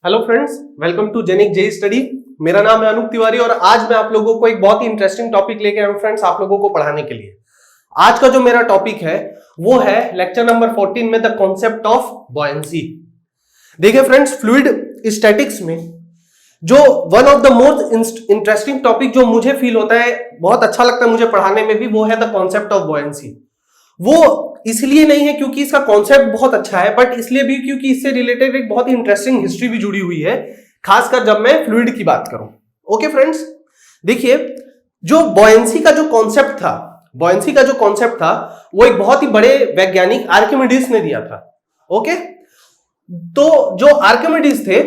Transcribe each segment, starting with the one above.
Hello friends, welcome to Genic JE study. मेरा नाम है अनूप तिवारी और आज मैं आप लोगों को एक बहुत ही इंटरेस्टिंग टॉपिक लेके आया हूं फ्रेंड्स, आप लोगों को पढ़ाने के लिए। आज का जो मेरा टॉपिक है वो है लेक्चर नंबर 14 में द कॉन्सेप्ट ऑफ बॉयंसी। देखिए फ्रेंड्स, फ्लूइड स्टैटिक्स में जो one of the most interesting topic जो मुझे फील होता है, बहुत अच्छा लगता है मुझे पढ़ाने में भी, वो है द कॉन्सेप्ट ऑफ बॉयंसी। वो इसलिए नहीं है क्योंकि इसका कॉन्सेप्ट बहुत अच्छा है, बट इसलिए भी क्योंकि इससे रिलेटेड एक बहुत ही इंटरेस्टिंग हिस्ट्री भी जुड़ी हुई है, खासकर जब मैं फ्लूइड की बात करूं। ओके फ्रेंड्स, देखिए जो बॉयंसी का जो कॉन्सेप्ट था वो एक बहुत ही बड़े वैज्ञानिक आर्किमिडीज ने दिया था। ओके, तो जो आर्किमिडीज थे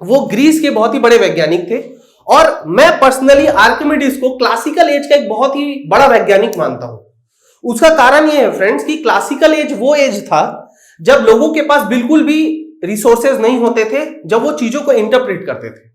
वो ग्रीस के बहुत ही बड़े वैज्ञानिक थे और मैं पर्सनली आर्किमिडीज को क्लासिकल एज का एक बहुत ही बड़ा वैज्ञानिक मानता हूं। उसका कारण यह है फ्रेंड्स कि क्लासिकल एज वो एज था जब लोगों के पास बिल्कुल भी रिसोर्सेज नहीं होते थे, जब वो चीजों को इंटरप्रेट करते थे।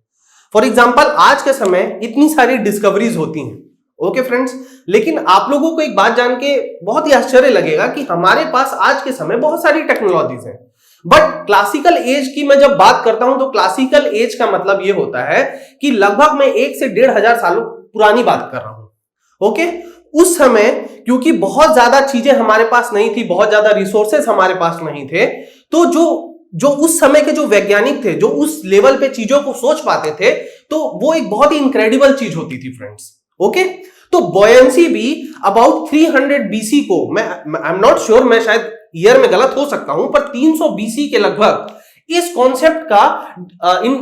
फॉर एग्जांपल, आज के समय इतनी सारी डिस्कवरीज होती हैं। ओके फ्रेंड्स, लेकिन आप लोगों को एक बात जान के बहुत ही आश्चर्य लगेगा कि हमारे पास आज के समय बहुत सारी टेक्नोलॉजीज हैं, बट क्लासिकल एज की मैं जब बात करता हूं तो क्लासिकल एज का मतलब यह होता है कि लगभग मैं 1 से 1,500 सालों पुरानी बात कर रहा हूं। ओके, उस समय क्योंकि बहुत ज्यादा चीजें हमारे पास नहीं थी, बहुत ज्यादा रिसोर्सेस हमारे पास नहीं थे, तो जो उस समय के जो वैज्ञानिक थे, जो उस लेवल पे चीजों को सोच पाते थे, तो वो एक बहुत ही इनक्रेडिबल चीज होती थी फ्रेंड्स। ओके, तो बॉयंसी भी अबाउट 300 बीसी को, मैं आई एम नॉट श्योर, मैं शायद ईयर में गलत हो सकता हूं, पर 300 बीसी के लगभग इस कॉन्सेप्ट का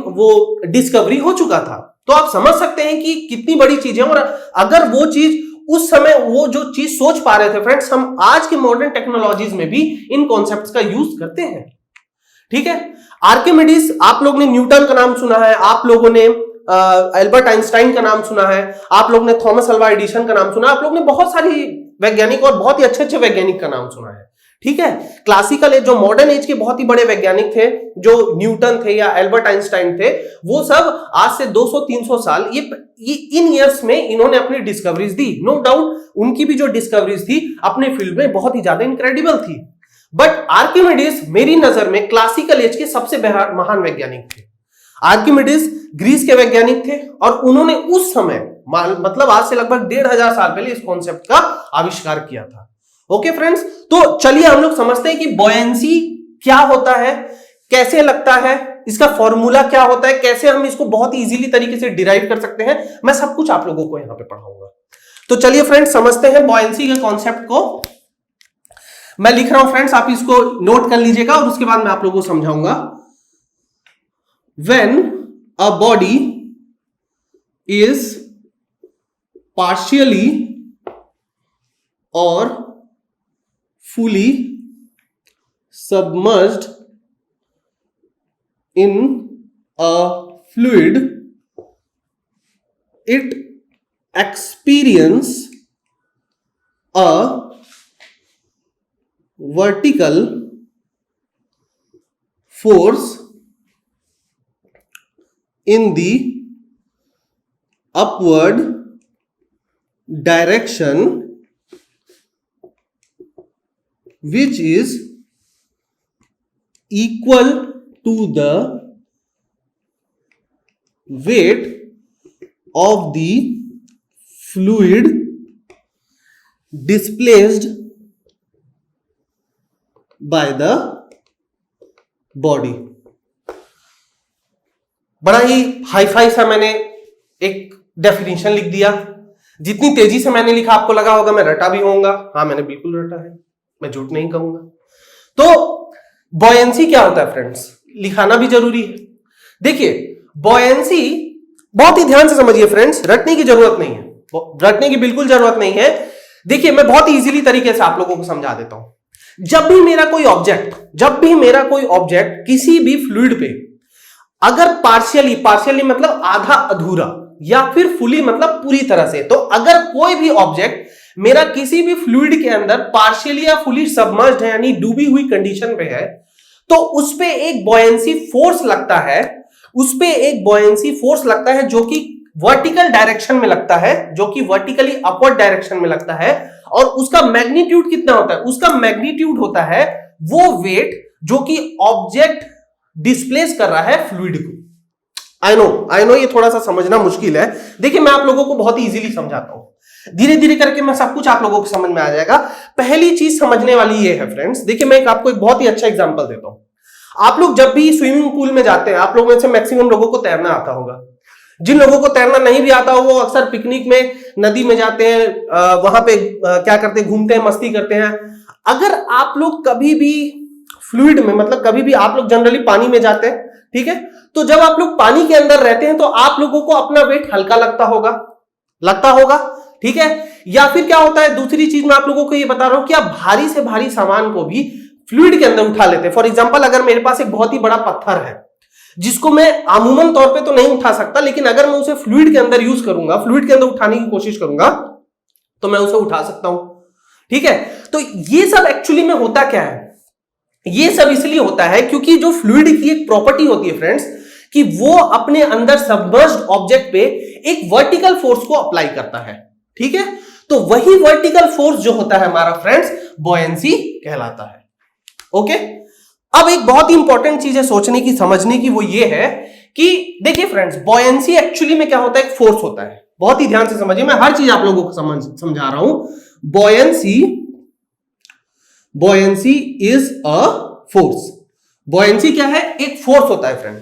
वो डिस्कवरी हो चुका था। तो आप समझ सकते हैं कि कितनी बड़ी चीज है। और अगर वो चीज उस समय वो जो चीज सोच पा रहे थे फ्रेंड्स, हम आज के मॉडर्न टेक्नोलॉजीज में भी इन कॉन्सेप्ट्स का यूज करते हैं। ठीक है, आर्किमिडीज, आप लोग ने न्यूटन का नाम सुना है, आप लोगों ने एल्बर्ट आइंस्टाइन का नाम सुना है, आप लोग ने थॉमस अल्वा एडिसन का नाम सुना है, आप लोग ने बहुत सारी वैज्ञानिक और बहुत ही अच्छे अच्छे वैज्ञानिक का नाम सुना है। ठीक है, क्लासिकल एज, जो मॉडर्न एज के बहुत ही बड़े वैज्ञानिक थे, जो न्यूटन थे या एल्बर्ट आइंस्टाइन थे, वो सब आज से 200-300 साल ये इन ईयर्स में इन्होंने अपनी डिस्कवरीज दी। नो डाउट उनकी भी जो डिस्कवरीज थी अपने फील्ड में बहुत ही ज्यादा इनक्रेडिबल थी, बट आर्किमिडीज मेरी नजर में क्लासिकल एज के सबसे महान वैज्ञानिक थे। आर्किमिडीज ग्रीस के वैज्ञानिक थे और उन्होंने उस समय, मतलब आज से लगभग 1,500 साल पहले, इस कॉन्सेप्ट का आविष्कार किया था। ओके फ्रेंड्स, तो चलिए हम लोग समझते हैं कि बॉयंसी क्या होता है, कैसे लगता है, इसका फॉर्मूला क्या होता है, कैसे हम इसको बहुत इजीली तरीके से डिराइव कर सकते हैं। मैं सब कुछ आप लोगों को यहां पे पढ़ाऊंगा। तो चलिए फ्रेंड्स समझते हैं बॉयंसी के कॉन्सेप्ट को। मैं लिख रहा हूं फ्रेंड्स, आप इसको नोट कर लीजिएगा और उसके बाद मैं आप लोगों को समझाऊंगा। When a body is partially और fully submerged in a fluid, it experiences a vertical force in the upward direction, which is equal to the weight of the fluid displaced by the body। बड़ा ही hi-fi सा मैंने एक definition लिख दिया। जितनी तेजी से मैंने लिखा आपको लगा होगा मैं रटा भी होऊंगा। हाँ, मैंने बिल्कुल रटा है, मैं झूठ नहीं कहूंगा। तो बॉयंसी क्या होता है फ्रेंड्स, लिखाना भी जरूरी है। देखिए बॉयंसी, बहुत ही ध्यान से समझिए फ्रेंड्स, रटने की जरूरत नहीं है, रटने की बिल्कुल जरूरत नहीं है। देखिए मैं बहुत ही इजीली तरीके से आप लोगों को समझा देता हूं। जब भी मेरा कोई ऑब्जेक्ट किसी भी फ्लूइड पे अगर पार्शियली मतलब आधा अधूरा, या फिर फुली मतलब पूरी तरह से, तो अगर कोई भी ऑब्जेक्ट मेरा किसी भी फ्लूइड के अंदर पार्शियली या फुली सबमर्ज्ड है, यानी डूबी हुई कंडीशन पे है, तो उस पे एक बॉयंसी फोर्स लगता है, जो कि वर्टिकल डायरेक्शन में लगता है, जो कि वर्टिकली अपवर्ड डायरेक्शन में लगता है। और उसका मैग्नीट्यूड कितना होता है? उसका मैग्नीट्यूड होता है वो वेट जो कि ऑब्जेक्ट डिस्प्लेस कर रहा है फ्लूइड को। आई नो ये थोड़ा सा समझना मुश्किल है। देखिए मैं आप लोगों को बहुत इजीली समझाता हूं, धीरे धीरे करके मैं सब कुछ आप लोगों को समझ में आ जाएगा। पहली चीज समझने वाली ये है फ्रेंड्स, देखिए मैं आपको एक बहुत ही अच्छा एग्जांपल देता हूं। आप लोग जब भी स्विमिंग पूल में जाते हैं, आप लोगों में से मैक्सिमम लोगों को तैरना आता होगा। जिन लोगों को तैरना नहीं भी आता हो वो अक्सर पिकनिक में नदी में जाते हैं, वहां पे क्या करते हैं, घूमते हैं, मस्ती करते हैं। अगर आप लोग कभी भी फ्लूइड में, मतलब कभी भी आप लोग जनरली पानी में जाते हैं, ठीक है, तो जब आप लोग पानी के अंदर रहते हैं तो आप लोगों को अपना वेट हल्का लगता होगा, ठीक है। या फिर क्या होता है, दूसरी चीज मैं आप लोगों को ये बता रहा हूं कि आप भारी से भारी सामान को भी फ्लूइड के अंदर उठा लेते हैं। फॉर एग्जांपल, अगर मेरे पास एक बहुत ही बड़ा पत्थर है जिसको मैं अमूमन तौर पे तो नहीं उठा सकता, लेकिन अगर मैं उसे फ्लूइड के अंदर यूज करूंगा, फ्लूइड के अंदर उठाने की कोशिश करूंगा, तो मैं उसे उठा सकता हूं, ठीक है। तो ये सब एक्चुअली में होता क्या है, ये सब इसलिए होता है क्योंकि जो फ्लूइड की एक प्रॉपर्टी होती है फ्रेंड्स, कि वो अपने अंदर सबमर्ज्ड ऑब्जेक्ट पे एक वर्टिकल फोर्स को अप्लाई करता है, ठीक है। तो वही वर्टिकल फोर्स जो होता है हमारा फ्रेंड्स, बॉयंसी कहलाता है। ओके, अब एक बहुत ही इंपॉर्टेंट चीज है सोचने की, समझने की, वो ये है कि देखिए फ्रेंड्स, बॉयंसी एक्चुअली में क्या होता है, एक फोर्स होता है। बहुत ही ध्यान से समझिए, मैं हर चीज आप लोगों को समझा रहा हूं। Buoyancy is a force. Buoyancy क्या है, एक फोर्स होता है फ्रेंड।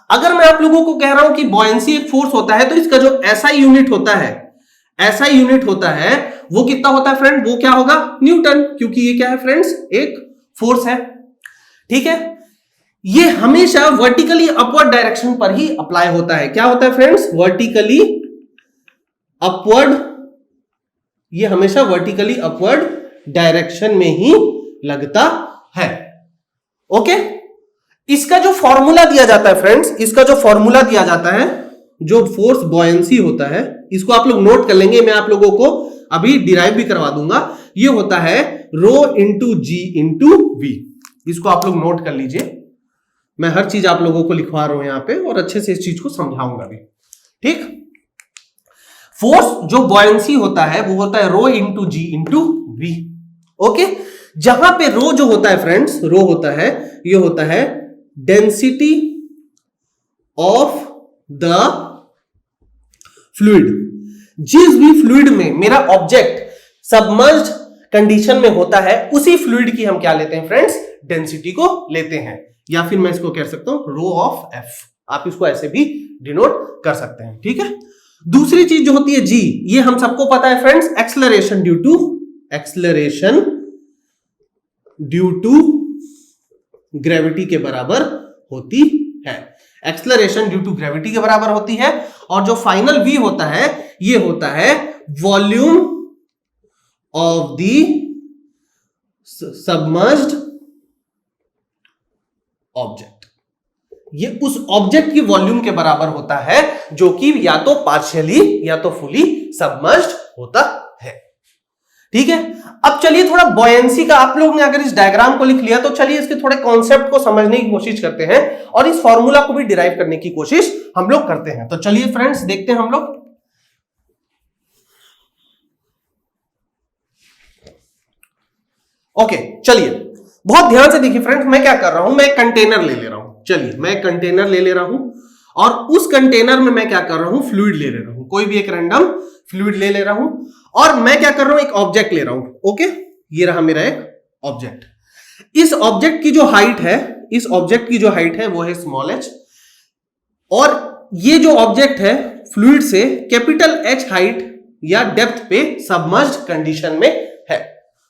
अगर मैं आप लोगों को कह रहा हूं कि बॉयंसी एक फोर्स होता है, तो इसका जो एसआई यूनिट होता है, वो कितना होता है फ्रेंड, वो क्या होगा, न्यूटन, क्योंकि ये क्या है फ्रेंड्स, एक फोर्स है, ठीक है। ये हमेशा वर्टिकली अपवर्ड डायरेक्शन पर ही अप्लाई होता है। क्या होता है फ्रेंड्स, वर्टिकली अपवर्ड, ये हमेशा वर्टिकली अपवर्ड डायरेक्शन में ही लगता है। ओके, इसका जो फॉर्मूला दिया जाता है फ्रेंड्स, इसका जो फॉर्मूला दिया जाता है, जो फोर्स बॉयंसी होता है, इसको आप लोग नोट कर लेंगे, मैं आप लोगों को अभी डिराइव भी करवा दूंगा। ये होता है rho into ji into we. इसको आप लोग नोट कर लीजिए, मैं हर चीज आप लोगों को लिखवा रहा हूं यहां पे और अच्छे से इस चीज को समझाऊंगा भी, ठीक। फोर्स जो बॉयंसी होता है वो होता है रो इंटू जी इंटू वी। ओके, जहां पे रो जो होता है फ्रेंड्स, रो होता है, ये होता है डेंसिटी ऑफ द फ्लूइड। जिस भी फ्लूइड में मेरा ऑब्जेक्ट सबमर्ज्ड कंडीशन में होता है, उसी फ्लूइड की हम क्या लेते हैं फ्रेंड्स, डेंसिटी को लेते हैं। या फिर मैं इसको कह सकता हूं रो ऑफ एफ, आप इसको ऐसे भी डिनोट कर सकते हैं, ठीक है। दूसरी चीज जो होती है जी, ये हम सबको पता है friends, acceleration due to gravity के बराबर होती है। एक्सलरेशन ड्यू टू ग्रेविटी के बराबर होती है। और जो फाइनल वी होता है, ये होता है volume of the submerged object. ये उस ऑब्जेक्ट की वॉल्यूम के बराबर होता है जो कि या तो पार्शियली या तो फुली सबमर्ज्ड होता है, ठीक है। अब चलिए थोड़ा बॉयंसी का, आप लोग ने अगर इस डायग्राम को लिख लिया तो चलिए इसके थोड़े कॉन्सेप्ट को समझने की कोशिश करते हैं और इस फॉर्मूला को भी डिराइव करने की कोशिश हम लोग करते हैं। तो चलिए फ्रेंड्स देखते हैं हम लोग। ओके, चलिए बहुत ध्यान से देखिए फ्रेंड्स, मैं क्या कर रहा हूं, मैं एक कंटेनर ले रहा हूं। चलिए मैं एक कंटेनर ले रहा हूं और उस कंटेनर में मैं क्या कर रहा हूं, फ्लूइड ले रहा हूं, कोई भी एक रैंडम फ्लूइड ले रहा हूं। और मैं क्या कर रहा हूं, एक ऑब्जेक्ट ले रहा हूं। ओके, ये रहा मेरा एक ऑब्जेक्ट। इस ऑब्जेक्ट की जो हाइट है, वो है स्मॉल एच, और ये जो ऑब्जेक्ट है फ्लूइड से कैपिटल एच हाइट या डेप्थ पे सबमर्ज्ड कंडीशन में है।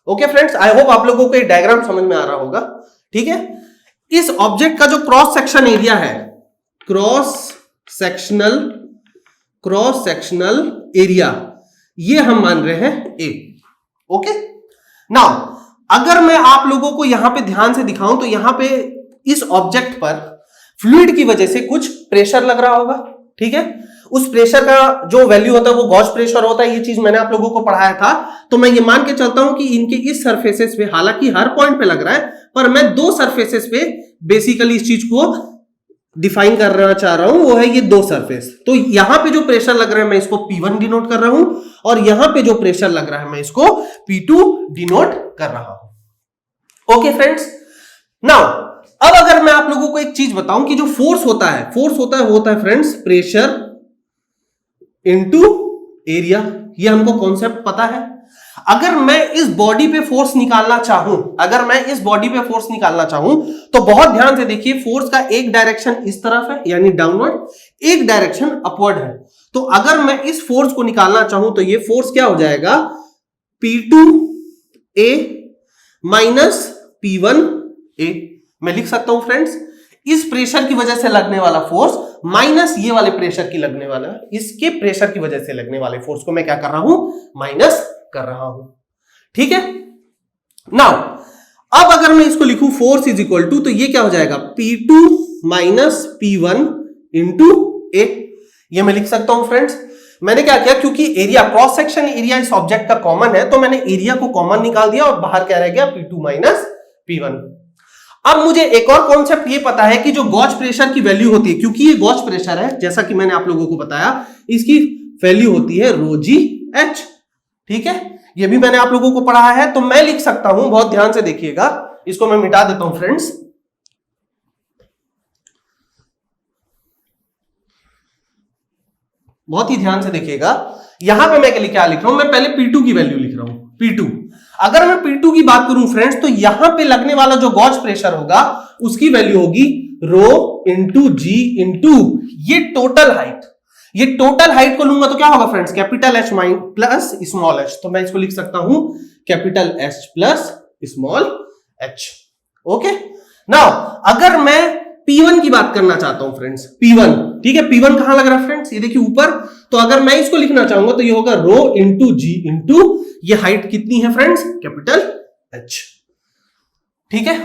ओके फ्रेंड्स, आई होप आप लोगों को ये डायग्राम समझ में आ रहा होगा, ठीक है। इस ऑब्जेक्ट का जो क्रॉस सेक्शन एरिया है, क्रॉस सेक्शनल एरिया, ये हम मान रहे हैं ए। ओके, नाउ अगर मैं आप लोगों को यहां पे ध्यान से दिखाऊं तो यहां पे इस ऑब्जेक्ट पर फ्लूइड की वजह से कुछ प्रेशर लग रहा होगा, ठीक है। उस प्रेशर का जो वैल्यू होता है वो गॉस प्रेशर होता है, ये चीज मैंने आप लोगों को पढ़ाया था। तो मैं ये मान के चलता हूं कि इनके इस सरफेसेस पे, हालांकि हर पॉइंट पे लग रहा है, पर मैं दो सरफेसेस पे बेसिकली इस चीज को डिफाइन करना चाह रहा हूं, वो है ये दो सरफेस। तो यहां पे जो प्रेशर लग रहा है मैं इसको P1 डिनोट कर रहा हूं, और यहां पे जो प्रेशर लग रहा है मैं इसको P2 डिनोट कर रहा हूं। ओके फ्रेंड्स, नाउ अब अगर मैं आप लोगों को एक चीज बताऊं कि जो फोर्स होता है वो होता है फ्रेंड्स प्रेशर इनटू एरिया। ये हमको कॉन्सेप्ट पता है। अगर मैं इस बॉडी पे फोर्स निकालना चाहूं तो बहुत ध्यान से देखिए, फोर्स का एक डायरेक्शन इस तरफ है यानी डाउनवर्ड, एक डायरेक्शन अपवर्ड है। तो अगर मैं इस फोर्स को निकालना चाहूं तो ये फोर्स क्या हो जाएगा, P2A माइनस P1A। मैं लिख सकता हूं फ्रेंड्स, इस प्रेशर की वजह से लगने वाला फोर्स माइनस ये वाले प्रेशर की लगने वाला, इसके प्रेशर की वजह से लगने वाले फोर्स को मैं क्या कर रहा हूं, माइनस कर रहा हूं। ठीक है। नाउ अब अगर मैं इसको लिखूं फोर्स इज इक्वल टू, तो ये क्या हो जाएगा, P2 minus P1 into A। ये मैं लिख सकता हूं फ्रेंड्स। मैंने क्या किया, क्योंकि एरिया, क्रॉस सेक्शन एरिया इस ऑब्जेक्ट का कॉमन है, तो मैंने एरिया को कॉमन निकाल दिया और बाहर क्या रह गया, P2 माइनस P1। अब मुझे एक और कॉन्सेप्ट ये पता है कि जो गॉज प्रेशर की वैल्यू होती है, क्योंकि ये गॉज प्रेशर है, जैसा कि मैंने आप लोगों को बताया, इसकी वैल्यू होती है ρgh। ठीक है, ये भी मैंने आप लोगों को पढ़ाया है। तो मैं लिख सकता हूं, बहुत ध्यान से देखिएगा, इसको मैं मिटा देता हूं फ्रेंड्स। बहुत ही ध्यान से देखिएगा, यहां पे मैं क्या लिख रहा हूं, मैं पहले P2 की वैल्यू लिख रहा हूं, P2। अगर मैं P2 की बात करूं फ्रेंड्स, तो यहां पे लगने वाला जो गॉज प्रेशर होगा उसकी वैल्यू होगी रो इंटू जी इंटू ये टोटल हाइट। ये टोटल हाइट को लूंगा तो क्या होगा friends, capital H plus small h। तो मैं इसको लिख सकता हूं capital H plus small h। Okay. Now अगर मैं P1 की बात करना चाहता हूं फ्रेंड्स, P1, ठीक है, P1 कहां लग रहा है फ्रेंड्स, ये देखिए ऊपर। तो अगर मैं इसको लिखना चाहूंगा तो ये होगा रो इंटू जी इंटू ये हाइट कितनी है फ्रेंड्स, कैपिटल H। ठीक है।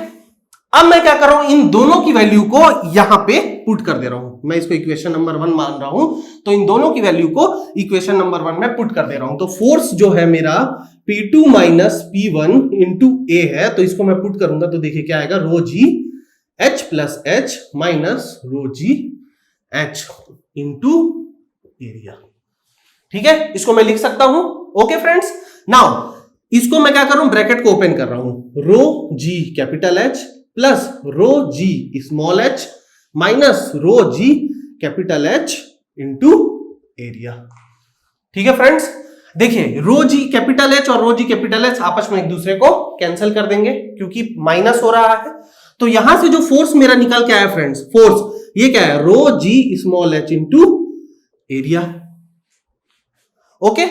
अब मैं क्या कर रहा हूं, इन दोनों की वैल्यू को यहां पे पुट कर दे रहा हूं। मैं इसको इक्वेशन नंबर 1 मान रहा हूं, तो इन दोनों की वैल्यू को इक्वेशन नंबर 1 में पुट कर दे रहा हूं। तो फोर्स जो है मेरा P2 minus P1 into A है, तो इसको मैं पुट करूंगा तो देखिए क्या आएगा, rho g H plus H minus rho g H into area. ठीक है, इसको मैं लिख सकता हूं। Okay friends. नाउ इसको मैं क्या कर रहा हूं, ब्रैकेट को ओपन कर रहा हूं, रो जी कैपिटल H प्लस रो g small h minus rho G capital H into area. ठीक है फ्रेंड्स, देखिए रो जी कैपिटल H और रो जी कैपिटल H आपस में एक दूसरे को कैंसिल कर देंगे क्योंकि माइनस हो रहा है। तो यहां से जो फोर्स मेरा निकल के आया फ्रेंड्स, फोर्स ये क्या है, rho g small h into area. Okay.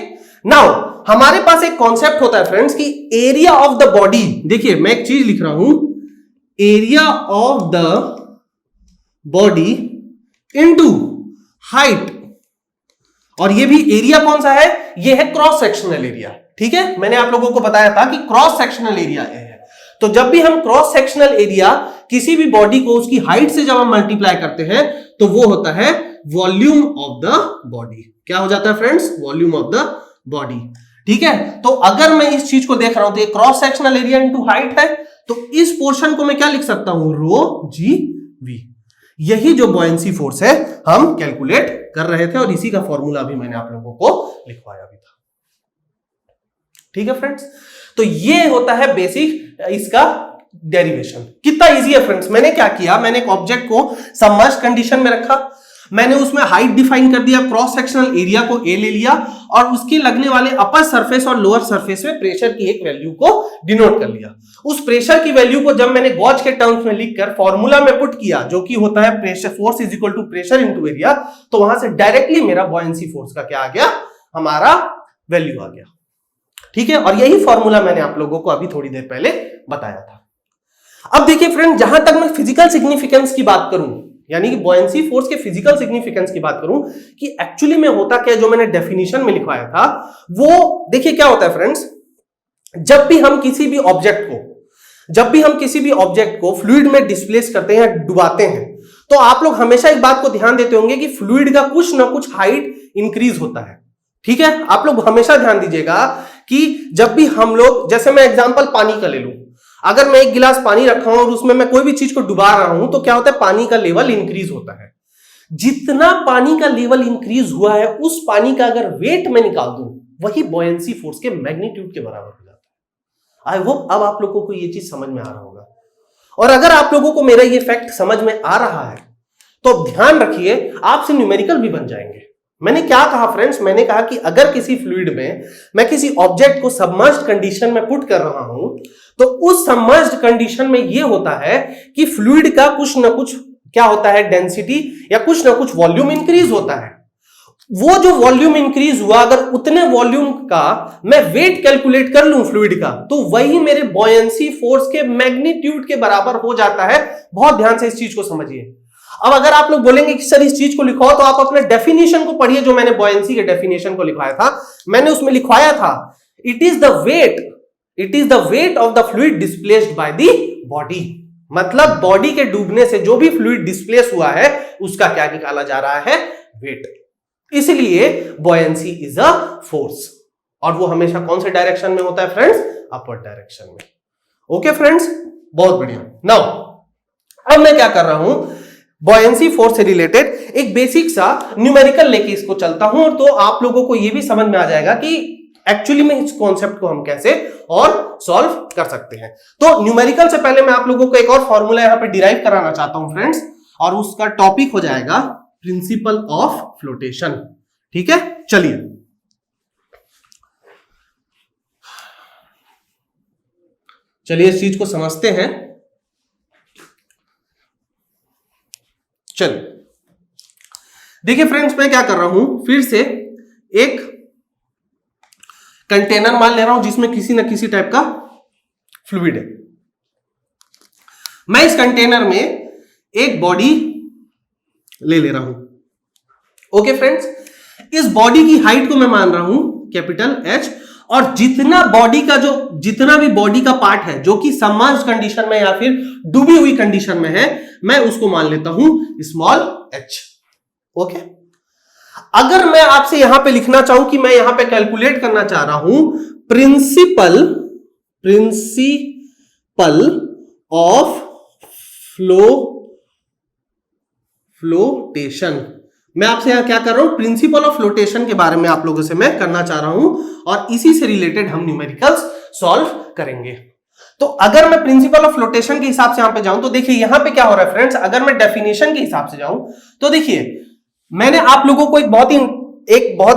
Now हमारे पास एक कॉन्सेप्ट होता है फ्रेंड्स कि एरिया ऑफ द बॉडी, देखिए मैं एक चीज लिख रहा हूं, area of the body into height, और ये भी एरिया कौन सा है, ये है क्रॉस सेक्शनल एरिया। ठीक है, मैंने आप लोगों को बताया था कि क्रॉस सेक्शनल एरिया है। तो जब भी हम क्रॉस सेक्शनल एरिया किसी भी बॉडी को उसकी हाइट से जब हम मल्टीप्लाई करते हैं तो वो होता है वॉल्यूम ऑफ द बॉडी। क्या हो जाता है friends, volume of the body. ठीक है, तो अगर मैं इस चीज को देख रहा हूं तो ये cross sectional area into height है, तो इस पोर्शन को मैं क्या लिख सकता हूं, रो जी वी। यही जो बॉयंसी फोर्स है हम कैलकुलेट कर रहे थे और इसी का फॉर्मूला भी मैंने आप लोगों को लिखवाया भी था। ठीक है फ्रेंड्स, तो ये होता है बेसिक इसका डेरिवेशन। कितना इजी है फ्रेंड्स। मैंने क्या किया, मैंने एक ऑब्जेक्ट को सबमर्ज्ड कंडीशन में रखा, मैंने उसमें हाइट डिफाइन कर दिया, क्रॉस सेक्शनल एरिया को ए ले लिया और उसके लगने वाले अपर सरफेस और लोअर सरफेस में प्रेशर की एक वैल्यू को डिनोट कर लिया। उस प्रेशर की वैल्यू को जब मैंने गॉज के टर्म्स में लिखकर फॉर्मूला में पुट किया, जो कि होता है pressure, force is equal to pressure into area, तो वहां से डायरेक्टली मेरा बॉयंसी फोर्स का क्या आ गया, हमारा वैल्यू आ गया। ठीक है, और यही फॉर्मूला मैंने आप लोगों को अभी थोड़ी देर पहले बताया था। अब देखिए फ्रेंड, जहां तक मैं फिजिकल सिग्निफिकेंस की बात करूं, यानी कि बॉयंसी फोर्स के फिजिकल सिग्निफिकेंस की बात करूं कि एक्चुअली में होता क्या, जो मैंने डेफिनेशन में लिखवाया था वो देखिए क्या होता है फ्रेंड्स। जब भी हम किसी भी ऑब्जेक्ट को फ्लूइड में डिस्प्लेस करते हैं या डुबाते हैं, तो आप लोग हमेशा एक बात को ध्यान देते होंगे कि फ्लूइड का कुछ ना कुछ हाइट इंक्रीज होता है। ठीक है, आप लोग हमेशा ध्यान दीजिएगा कि जब भी हम लोग, जैसे मैं एग्जांपल पानी का ले लूं, अगर मैं एक गिलास पानी रखा हूं और उसमें मैं कोई भी चीज को डुबा रहा हूं, तो क्या होता है, पानी का लेवल इंक्रीज होता है। जितना पानी का लेवल इंक्रीज हुआ है, उस पानी का अगर वेट मैं निकाल दूं, वही बॉयंसी फोर्स के मैग्नीट्यूड के बराबर हो जाता है। आई होप अब आप लोगों को यह चीज समझ में आ रहा होगा। और अगर आप लोगों को मेरा ये फैक्ट समझ में आ रहा है तो ध्यान रखिए, आपसे न्यूमेरिकल भी बन जाएंगे। मैंने क्या कहा फ्रेंड्स, मैंने कहा कि अगर किसी फ्लूइड में मैं किसी ऑब्जेक्ट को सबमर्ज्ड कंडीशन में पुट कर रहा हूं तो उस सबमर्ज्ड कंडीशन में यह होता है कि फ्लूइड का कुछ ना कुछ क्या होता है, डेंसिटी या कुछ ना कुछ वॉल्यूम इंक्रीज होता है। वो जो वॉल्यूम इंक्रीज हुआ, अगर उतने वॉल्यूम का मैं वेट कैलकुलेट कर लूं फ्लूइड का, तो वही मेरे बॉयंसी फोर्स के मैग्नीट्यूड के बराबर हो जाता है। बहुत ध्यान से इस चीज को समझिए। अब अगर आप लोग बोलेंगे कि सर इस चीज को लिखो, तो आप अपने डेफिनेशन को पढ़िए, जो मैंने बॉयंसी के डेफिनेशन को लिखवाया था। मैंने उसमें लिखवाया था it is the wait of the fluid displaced by the body. मतलब बॉडी के डूबने से जो भी फ्लूइड डिस्प्लेस हुआ है उसका क्या निकाला जा रहा है, वेट। इसलिए बॉयंसी इज अ फोर्स, और वो हमेशा कौन से डायरेक्शन में होता है फ्रेंड्स, अपवर्ड डायरेक्शन में। ओके फ्रेंड्स, बहुत बढ़िया। नाउ अब मैं क्या कर रहा हूं, बॉयंसी फोर्स से रिलेटेड एक बेसिक सा न्यूमेरिकल लेके इसको चलता हूं, तो आप लोगों को यह भी समझ में आ जाएगा कि एक्चुअली में इस कॉन्सेप्ट को हम कैसे और सॉल्व कर सकते हैं। तो न्यूमेरिकल से पहले मैं आप लोगों को एक और फॉर्मूला यहां पे डिराइव कराना चाहता हूं फ्रेंड्स, और उसका टॉपिक हो जाएगा प्रिंसिपल ऑफ फ्लोटेशन। ठीक है, चलिए इस चीज को समझते हैं। चलिए देखिए फ्रेंड्स, मैं क्या कर रहा हूं, फिर से एक कंटेनर मान ले रहा हूं जिसमें किसी ना किसी टाइप का फ्लूइड है। मैं इस कंटेनर में एक बॉडी ले रहा हूं। ओके फ्रेंड्स, इस बॉडी की हाइट को मैं मान रहा हूं कैपिटल H, और जितना भी बॉडी का पार्ट है जो कि सबमर्ज्ड कंडीशन में या फिर डूबी हुई कंडीशन में है, मैं उसको मान लेता हूं स्मॉल h। ओके, अगर मैं आपसे यहां पे लिखना चाहूं कि मैं यहां पे कैलकुलेट करना चाह रहा हूं प्रिंसिपल ऑफ फ्लोटेशन, मैं आपसे यहां क्या कर रहा हूं, प्रिंसिपल ऑफ फ्लोटेशन के बारे में आप लोगों से मैं करना चाह रहा हूं, और इसी से रिलेटेड हम न्यूमेरिकल्स सॉल्व करेंगे। तो अगर मैं प्रिंसिपल ऑफ फ्लोटेशन के हिसाब से यहां पे जाऊं तो देखिए यहां पे क्या हो रहा है फ्रेंड्स, अगर मैं डेफिनेशन के हिसाब से जाऊं तो देखिए मैंने आप लोगों को एक बहुत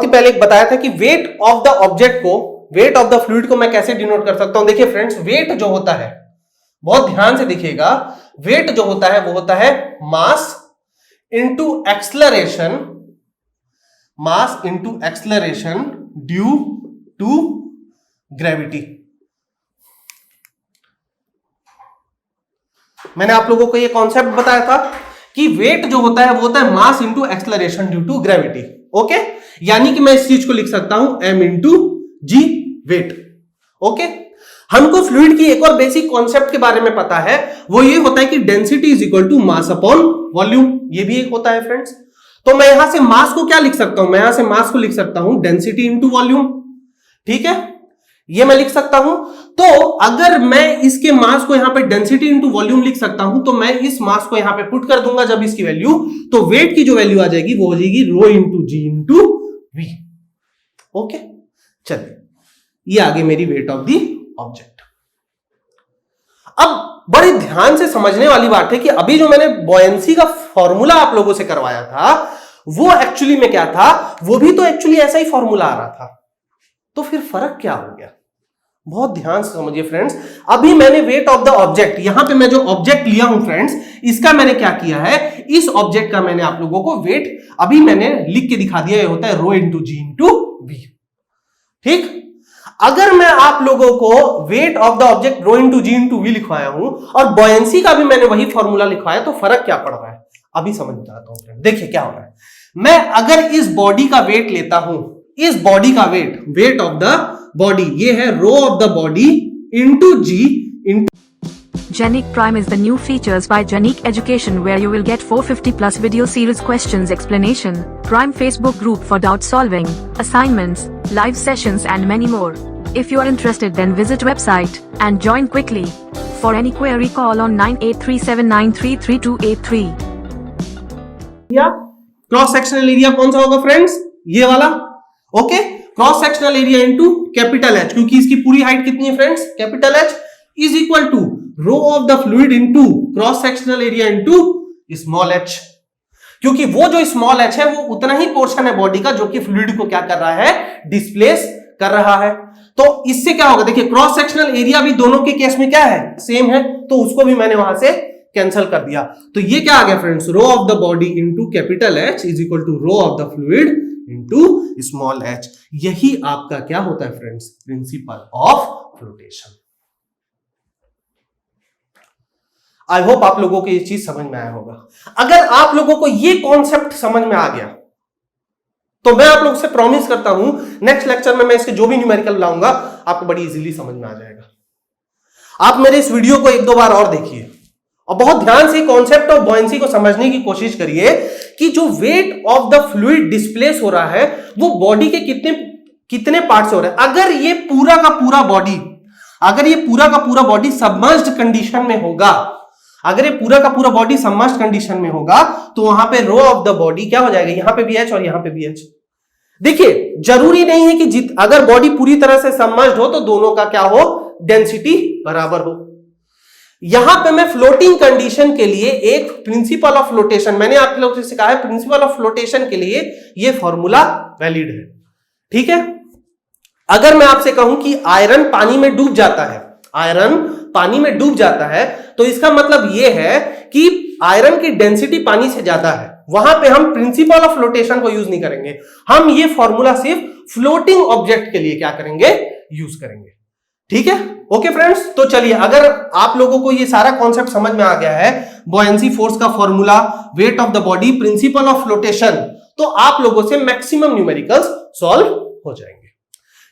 ही पहले एक बताया था कि वेट ऑफ द ऑब्जेक्ट को, वेट ऑफ द फ्लूइड को मैं कैसे डिनोट कर सकता हूं। देखिए फ्रेंड्स, वेट जो होता है, बहुत ध्यान से देखिएगा, वेट जो होता है वो होता है mass into acceleration due to gravity. मैंने आप लोगों को ये कॉन्सेप्ट बताया था कि वेट जो होता है वो होता है mass into acceleration due to gravity. Okay, यानी कि मैं इस चीज को लिख सकता हूं m इंटू जी वेट। ओके, हमको फ्लूइड की एक और बेसिक कॉन्सेप्ट के बारे में पता है, वो ये होता है कि density is equal to mass upon volume. ये भी एक होता है फ्रेंड्स। तो मैं यहां से मास को क्या लिख सकता हूं, मैं यहां से मास को लिख सकता हूं डेंसिटी इंटू वॉल्यूम। ठीक है, ये मैं लिख सकता हूं। तो अगर मैं इसके मास को यहां पे डेंसिटी इंटू वॉल्यूम लिख सकता हूं, तो मैं इस मास को यहां पे पुट कर दूंगा जब इसकी वैल्यू, तो वेट की जो वैल्यू आ जाएगी वो हो जाएगी रो इंटू जी इंटू वी। ओके, चलिए ये आगे मेरी वेट ऑफ दी ऑब्जेक्ट। अब बड़े ध्यान से समझने वाली बात है कि अभी जो मैंने बॉयंसी का फॉर्मूला आप लोगों से करवाया था वो एक्चुअली में क्या था, वो भी तो एक्चुअली ऐसा ही फॉर्मूला आ रहा था। तो फिर फर्क क्या हो गया, बहुत ध्यान से समझिए फ्रेंड्स। अभी मैंने वेट ऑफ द ऑब्जेक्ट, यहां पे मैं जो ऑब्जेक्ट लिया हूं फ्रेंड्स, इसका मैंने क्या किया है, इस ऑब्जेक्ट का मैंने आप लोगों को वेट अभी मैंने लिख के दिखा दिया, ये होता है रो इंटू जी इंटू वी। ठीक, अगर मैं आप लोगों को weight of the object rho into ji into V लिखवाया हूं और बॉयंसी का भी मैंने वही फॉर्मूला लिखवाया, तो फर्क क्या पड़ रहा है अभी समझ में आता हूं। देखिए क्या हो रहा है, मैं अगर इस बॉडी का वेट लेता हूं, इस बॉडी का वेट ऑफ द बॉडी, ये है rho of the body into ji into Genic Prime is the new features by Genic Education where you will get 450 plus video series questions explanation, Prime Facebook group for doubt solving, assignments, live sessions and many more. If you are interested then visit website and join quickly. For any query call on 9837933283. Cross sectional area कौन सा होगा friends, ये वाला। Okay, cross sectional area into capital H, क्योंकि इसकी पूरी height कितनी है friends, capital H is equal to rho of the fluid into cross sectional area into small H, क्योंकि वो जो स्मॉल एच है वो उतना ही पोर्शन है बॉडी का जो कि फ्लूइड को क्या कर रहा है, डिस्प्लेस कर रहा है। तो इससे क्या होगा, देखिए क्रॉस सेक्शनल एरिया भी दोनों के केस में क्या है, सेम है, तो उसको भी मैंने वहां से कैंसिल कर दिया। तो ये क्या आ गया friends, rho of the body into capital H is equal to rho of the fluid into small H. यही आपका क्या होता है friends, principle of flotation. I hope आप लोगों को ये चीज समझ में आया होगा। अगर आप लोगों को ये कॉन्सेप्ट समझ में आ गया तो मैं आप लोगों से प्रॉमिस करता हूं नेक्स्ट लेक्चर में मैं इसके जो भी न्यूमेरिकल लाऊंगा आपको बड़ी इजीली समझ में आ जाएगा। आप मेरे इस वीडियो को एक दो बार और देखिए और बहुत ध्यान से कॉन्सेप्ट ऑफ बॉयंसी को समझने की कोशिश करिए कि जो wait of the fluid displace हो रहा है वो बॉडी के कितने पार्ट से हो रहा है। अगर ये पूरा का पूरा बॉडी सबमर्ज्ड कंडीशन में होगा, अगर ये पूरा का पूरा बॉडी सबमर्ज्ड कंडीशन में होगा तो वहां पे रो ऑफ द बॉडी क्या हो जाएगा, यहां पे भी एच और यहां पे भी एच। देखिए जरूरी नहीं है कि अगर बॉडी पूरी तरह से सबमर्ज्ड हो तो दोनों का क्या हो, डेंसिटी बराबर हो। यहां पे मैं फ्लोटिंग कंडीशन के लिए एक प्रिंसिपल ऑफ फ्लोटेशन, मैंने आप लोगों से सिखाया है, प्रिंसिपल ऑफ फ्लोटेशन के लिए ये फॉर्मूला वैलिड है, ठीक है। अगर मैं आपसे कहूं कि आयरन पानी में डूब जाता है, आयरन पानी में डूब जाता है, तो इसका मतलब यह है कि आयरन की डेंसिटी पानी से ज्यादा है, वहां पे हम प्रिंसिपल ऑफ फ्लोटेशन को यूज नहीं करेंगे, हम ये फॉर्मूला सिर्फ फ्लोटिंग ऑब्जेक्ट के लिए क्या करेंगे, यूज करेंगे, ठीक है। ओके फ्रेंड्स, तो चलिए अगर आप लोगों को ये सारा कॉन्सेप्ट समझ में आ गया है, बॉयंसी फोर्स का formula, wait of the body, principal of flotation, तो आप लोगों से मैक्सिमम न्यूमेरिकल्स सॉल्व हो जाएंगे,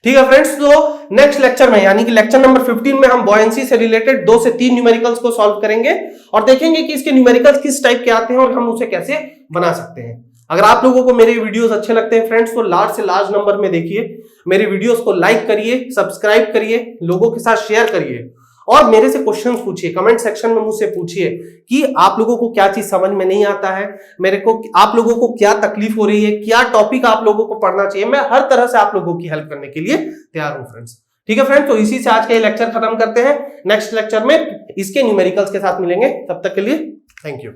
ठीक है फ्रेंड्स। तो नेक्स्ट लेक्चर में यानी कि लेक्चर नंबर 15 में हम बॉयंसी से रिलेटेड 2 से 3 न्यूमेरिकल्स को सॉल्व करेंगे और देखेंगे कि इसके न्यूमेरिकल्स किस टाइप के आते हैं और हम उसे कैसे बना सकते हैं। अगर आप लोगों को मेरे वीडियोस अच्छे लगते हैं फ्रेंड्स तो लार्ज से लार्ज नंबर में देखिए, मेरे वीडियोस को लाइक करिए, सब्सक्राइब करिए, लोगों के साथ शेयर करिए और मेरे से क्वेश्चंस पूछिए, कमेंट सेक्शन में मुझसे पूछिए कि आप लोगों को क्या चीज समझ में नहीं आता है, मेरे को आप लोगों को क्या तकलीफ हो रही है, क्या टॉपिक आप लोगों को पढ़ना चाहिए, मैं हर तरह से आप लोगों की हेल्प करने के लिए तैयार हूं फ्रेंड्स, ठीक है फ्रेंड्स। तो इसी से आज का ये लेक्चर खत्म करते हैं, नेक्स्ट लेक्चर में इसके न्यूमेरिकल्स के साथ मिलेंगे, तब तक के लिए थैंक यू।